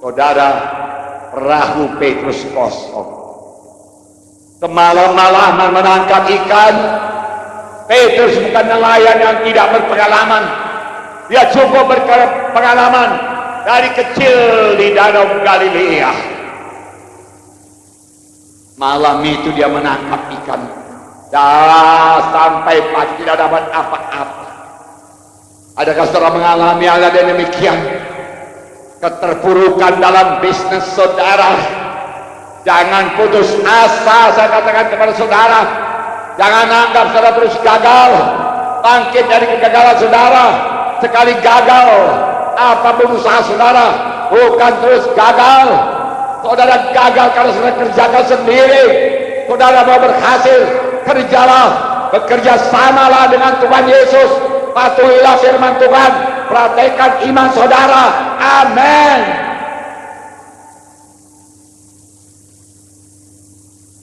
Saudara, perahu Petrus kosong. Kemalam-malaman menangkap ikan. Petrus bukan nelayan yang tidak berpengalaman. Dia cukup berpengalaman dari kecil di Danau Galilea. Malam itu dia menangkap ikan. Sampai pagi tidak dapat apa-apa. Adakah saudara mengalami hal yang demikian? Keterpurukan dalam bisnis saudara. Jangan putus asa, saya katakan kepada saudara. Jangan anggap saudara terus gagal. Bangkit dari kegagalan saudara. Sekali gagal, apapun usaha saudara, bukan terus gagal. Saudara gagal kalau saudara kerjakan sendiri. Saudara mau berhasil, kerjalah, bekerja samalah dengan Tuhan Yesus. Patuhilah firman Tuhan, praktekkan iman saudara. Amin.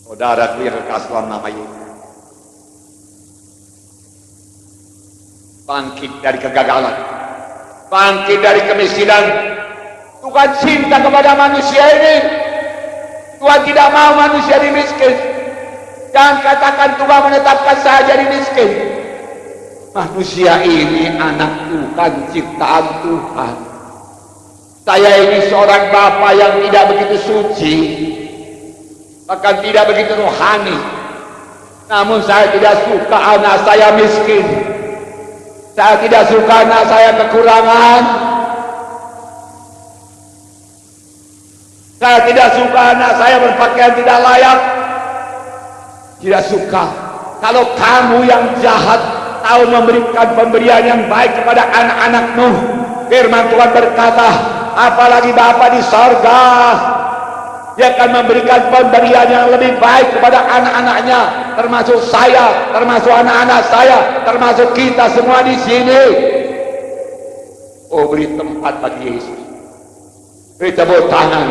Saudara yang kekasih dalam nama Yesus, bangkit dari kegagalan, bangkit dari kemiskinan. Tuhan cinta kepada manusia ini. Tuhan tidak mau manusia jadi miskin. Jangan katakan Tuhan menetapkan saya jadi miskin. Manusia ini anak Tuhan, ciptaan Tuhan. Saya ini seorang bapa yang tidak begitu suci, bahkan tidak begitu rohani. Namun saya tidak suka anak saya miskin. Saya tidak suka anak saya kekurangan. Saya tidak suka anak saya berpakaian tidak layak. Tidak suka. Kalau kamu yang jahat tahu memberikan pemberian yang baik kepada anak-anakmu, firman Tuhan berkata, apalagi Bapa di sorga, Dia akan memberikan pemberian yang lebih baik kepada anak-anaknya, termasuk saya, termasuk anak-anak saya, termasuk kita semua di sini. Oh, beri tempat bagi Yesus. Beri tepuk tangan.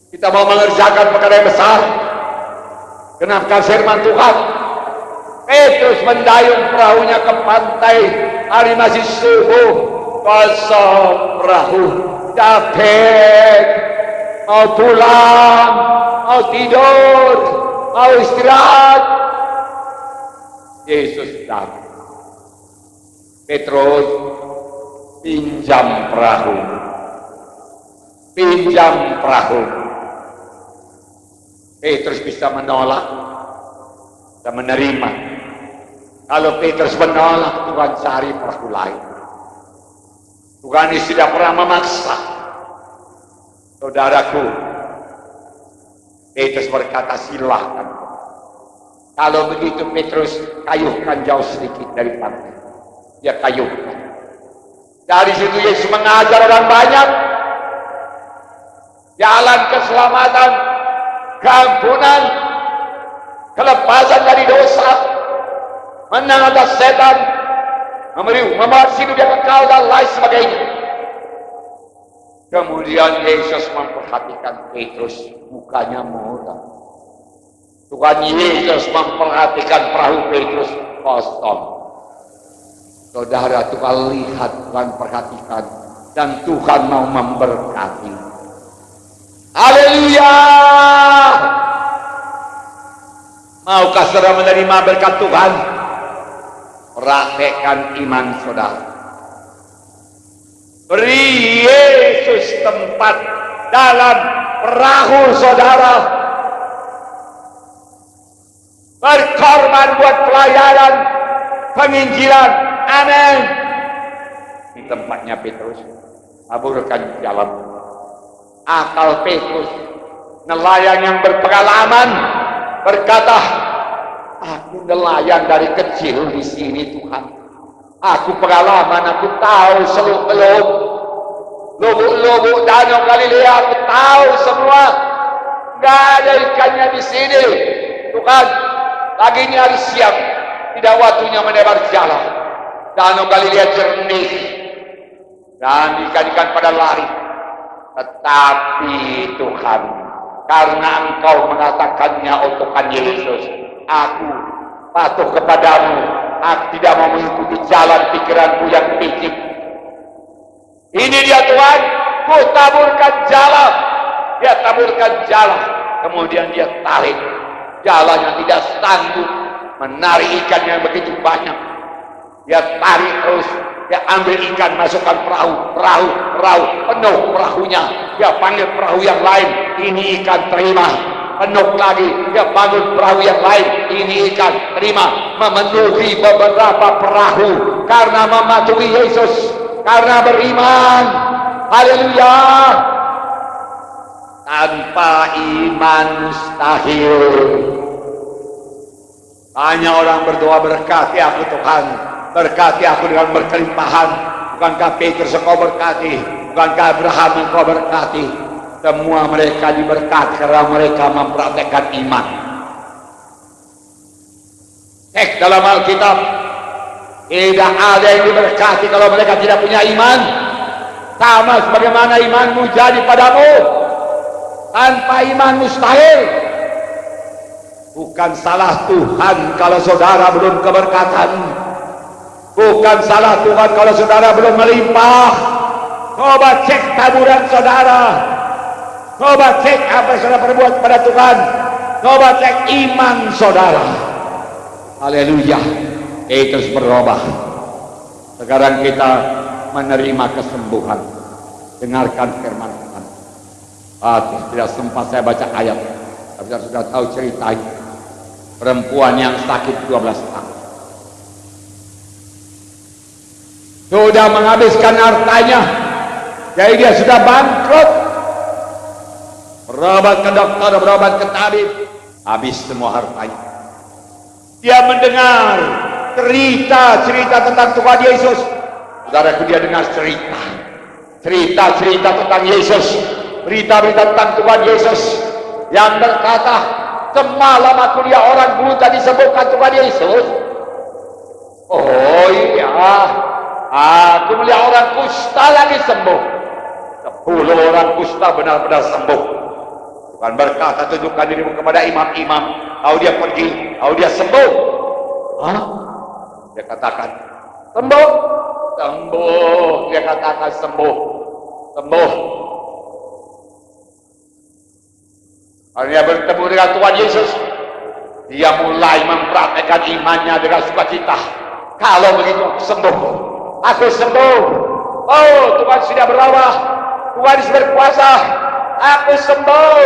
Kita mau mengerjakan perkara yang besar. Kenapa firman Tuhan? Petrus mendayung perahunya ke pantai. Hari masih subuh, kosong perahu. Capek, mau pulang, mau tidur, mau istirahat. Yesus datang. Petrus, pinjam perahu. Pinjam perahu. Petrus bisa menolak dan menerima. Kalau Petrus menolak, Tuhan cari perahu lain. Tuhan ini tidak pernah memaksa. Saudaraku, Petrus berkata silahkan. Kalau begitu Petrus kayuhkan jauh sedikit dari pantai. Dia kayuhkan. Dari situ Yesus mengajar orang banyak. Jalan keselamatan, keampunan, kelepasan dari dosa, menang atas setan, membuat hidup yang kekal dan lain sebagainya. Kemudian Yesus memperhatikan Petrus, mukanya muram. Tuhan Yesus memperhatikan perahu Petrus kosong. Saudara, Tuhan lihat, Tuhan perhatikan, dan Tuhan mau memberkati. Haleluya! Maukah saudara menerima berkat Tuhan? Praktekkan iman saudara. Beri Yesus tempat dalam perahu saudara. Berkorban buat pelayanan, penginjilan. Amin. Di tempatnya Petrus. Aburkan jalan. Akal Petrus, nelayan yang berpengalaman, berkata, aku nelayan dari kecil di sini Tuhan. Aku pengalaman, aku tahu seluk-beluk, lubuk-lubuk Danau Galilea, aku tahu semua. Gak ada ikannya di sini. Tuhan, lagi ini hari siang, tidak waktunya menebar jalan. Danau Galilea jernih dan ikan-ikan pada lari. Tetapi Tuhan, karena Engkau mengatakannya, oh Tuhan Yesus, aku patuh kepadamu. Aku tidak mau mengikuti jalan pikiranku yang picik. Ini dia Tuhan, ku taburkan jala. Dia taburkan jala, kemudian dia tarik. Jalanya tidak sanggup menarik ikan yang begitu banyak. Dia tarik terus, dia ambil ikan, masukkan perahu, penuh perahunya. Dia panggil perahu yang lain, ini ikan terima. Penuh lagi, dia bangun perahu yang lain, ini ikan terima. Memenuhi beberapa perahu karena mematuhi Yesus, karena beriman. Haleluya. Tanpa iman mustahil. Hanya orang berdoa, berkati aku Tuhan, berkati aku dengan berkelimpahan. Bukankah Petrus engkau berkati? Bukankah Abraham engkau berkati? Semua mereka diberkati karena mereka mempraktekkan iman. Cek dalam Alkitab, tidak ada yang diberkati kalau mereka tidak punya iman. Sama sebagaimana imanmu jadi padamu. Tanpa iman mustahil. Bukan salah Tuhan kalau saudara belum keberkatan. Bukan salah Tuhan kalau saudara belum melimpah. Coba cek taburan saudara. Coba cek apa yang saudara perbuat kepada Tuhan. Coba cek iman saudara. Haleluya. Terus berubah. Sekarang kita menerima kesembuhan. Dengarkan firman Tuhan. Tidak sempat saya baca ayat, tapi saya sudah tahu cerita perempuan yang sakit 12 tahun. Sudah menghabiskan hartanya, jadi dia sudah bangkrut. Berobat ke dokter, berobat ke tabib, habis semua hartanya. Dia mendengar cerita tentang Tuhan Yesus. Saudaraku, dia dengar cerita tentang Yesus. Berita-berita tentang Tuhan Yesus yang berkata, semalam aku lihat orang buta disembuhkan Tuhan Yesus. Oh iya, aku melihat orang kusta lagi sembuh. 10 orang kusta benar-benar sembuh. Tuhan berkata, tunjukkan dirimu kepada imam-imam. Lalu dia pergi, lalu dia sembuh. Dia katakan, sembuh. Dia katakan sembuh. Kalau dia bertemu dengan Tuhan Yesus, dia mulai mempraktekkan imannya dengan sukacita. Kalau begitu aku sembuh. Oh, Tuhan sudah berubah, Tuhan sudah berkuasa, aku sembuh.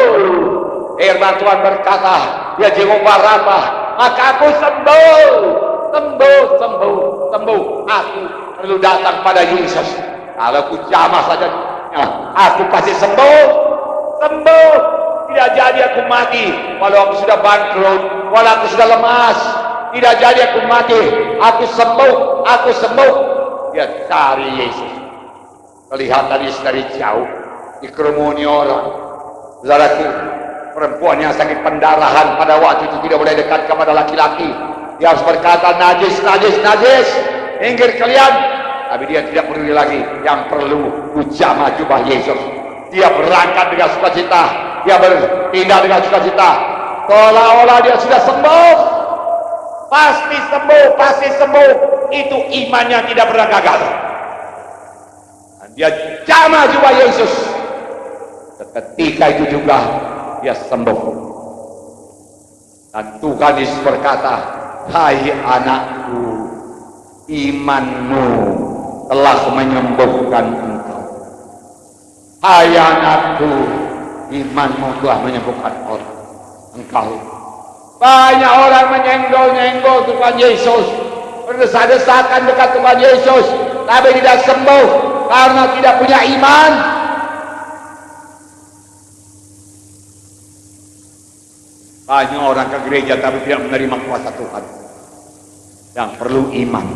Firman Tuhan berkata, dia Jehovah Rafa, maka aku sembuh. Aku perlu datang pada Yesus. Kalau aku jamah saja, aku pasti sembuh. Tidak jadi aku mati walau aku sudah bangkrut, walau aku sudah lemas. Tidak jadi aku mati, aku sembuh. Dia cari Yesus. Kelihatan Yesus dari jauh, dikerumuni orang. Saudaraku, perempuan yang sakit pendarahan pada waktu itu tidak boleh dekat kepada laki-laki. Dia harus berkata, najis. Minggir kalian. Tapi dia tidak peduli lagi. Yang perlu kujamah jubah Yesus. Dia berangkat dengan sukacita. Dia berpindah dengan sukacita. Seolah-olah dia sudah sembuh. Pasti sembuh. Itu imannya tidak pernah gagal. Dan dia jamah jubah Yesus. Ketika itu juga dia sembuh. Dan Tuhan Yesus berkata, hai anakku, imanmu telah menyembuhkan engkau. Hai anakku, imanmu telah menyembuhkan engkau. Banyak orang menyenggol-nyenggol Tuhan Yesus, berdesak-desakan dekat Tuhan Yesus, tapi tidak sembuh karena tidak punya iman. Banyak orang ke gereja tapi tidak menerima kuasa Tuhan. Yang perlu iman.